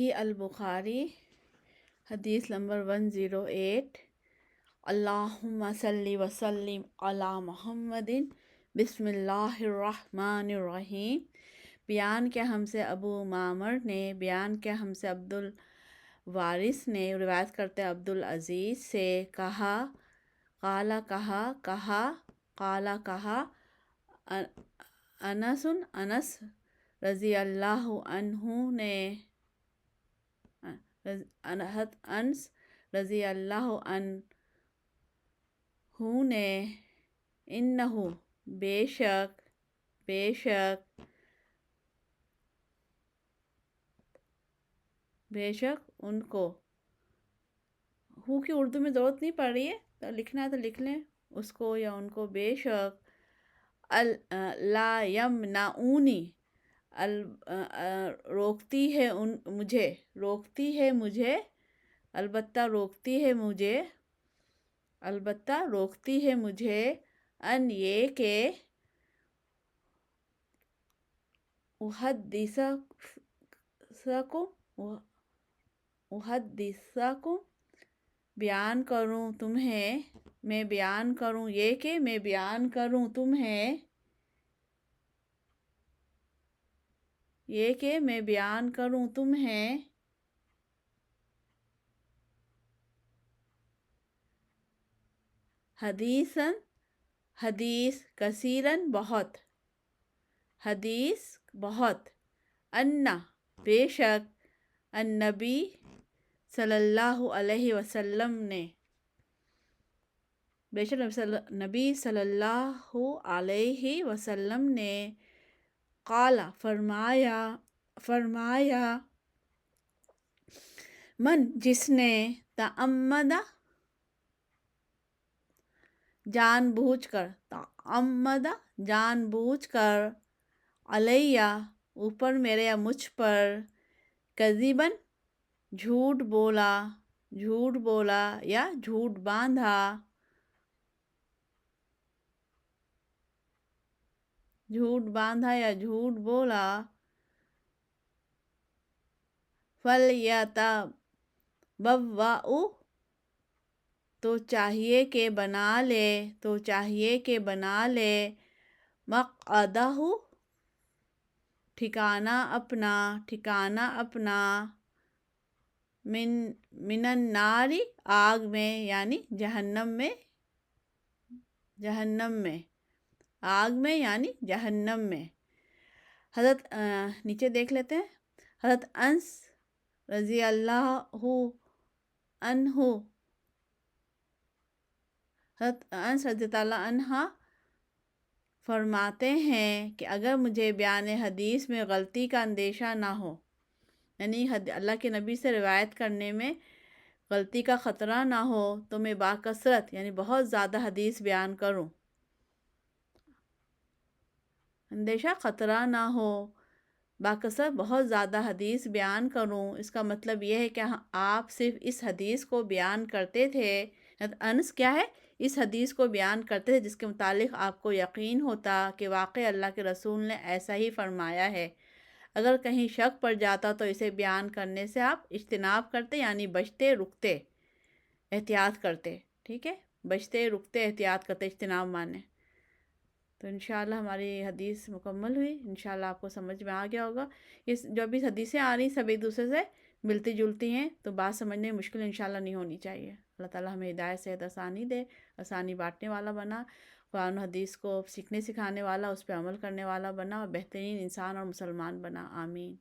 البخاری حدیث نمبر 108 اللہم صلی وسلم علی محمد بسم اللہ الرحمن الرحیم۔ بیان کیا ہم سے ابو معمر نے، بیان کیا ہم سے عبد الوارث نے، روایت کرتے عبدالعزیز سے، کہا کہا انس رضی اللہ عنہ نے، انس رضی اللہ عنہ نے، انہو بے شک ان کو، ہو کی اردو میں ضرورت نہیں پڑ رہی ہے، تو لکھنا ہے تو لکھ لیں اس کو یا ان کو، بے شک لا یمنعونی روکتی ہے مجھے البتہ روکتی ہے مجھے ان یہ کہ احدثکم بیان کروں تمہیں، میں بیان کروں یہ کہ میں بیان کروں تمہیں، یہ کہ میں بیان کروں تمہیں حدیث کثیرن بہت انا بے شک النبی صلی اللہ علیہ وسلم نے، بے شک نبی صلی اللہ علیہ وسلم نے، قال فرمایا من جس نے تعمد جان بوجھ کر علیہ اوپر میرے یا مجھ پر، کذباً جھوٹ بولا یا جھوٹ باندھا یا جھوٹ بولا، فَلْيَتَبَوَّأْ تو چاہیے کہ بنا لے مقعدہ ٹھکانہ اپنا من النار آگ میں، یعنی جہنم میں۔ حضرت نیچے دیکھ لیتے ہیں، حضرت انس رضی اللہ عنہ فرماتے ہیں کہ اگر مجھے بیان حدیث میں غلطی کا اندیشہ نہ ہو، یعنی اللہ کے نبی سے روایت کرنے میں غلطی کا خطرہ نہ ہو، تو میں باکثرت یعنی بہت زیادہ حدیث بیان کروں، اندیشہ خطرہ نہ ہو، باکثرت بہت زیادہ حدیث بیان کروں۔ اس کا مطلب یہ ہے کہ آپ صرف اس حدیث کو بیان کرتے تھے، انس کیا ہے، اس حدیث کو بیان کرتے تھے جس کے متعلق آپ کو یقین ہوتا کہ واقعی اللہ کے رسول نے ایسا ہی فرمایا ہے۔ اگر کہیں شک پڑ جاتا تو اسے بیان کرنے سے آپ اجتناب کرتے، یعنی بچتے رکتے، احتیاط کرتے، ٹھیک ہے، بچتے رکتے احتیاط کرتے، اجتناب مانے۔ تو انشاءاللہ ہماری حدیث مکمل ہوئی، انشاءاللہ آپ کو سمجھ میں آ گیا ہوگا۔ جو بھی حدیثیں آ رہی سب ایک دوسرے سے ملتی جلتی ہیں، تو بات سمجھنے میں مشکل انشاءاللہ نہیں ہونی چاہیے۔ اللہ تعالیٰ ہمیں ہدایت صحت آسانی دے، آسانی بانٹنے والا بنا، قرآن و حدیث کو سیکھنے سکھانے والا، اس پہ عمل کرنے والا بنا، اور بہترین انسان اور مسلمان بنا، آمین۔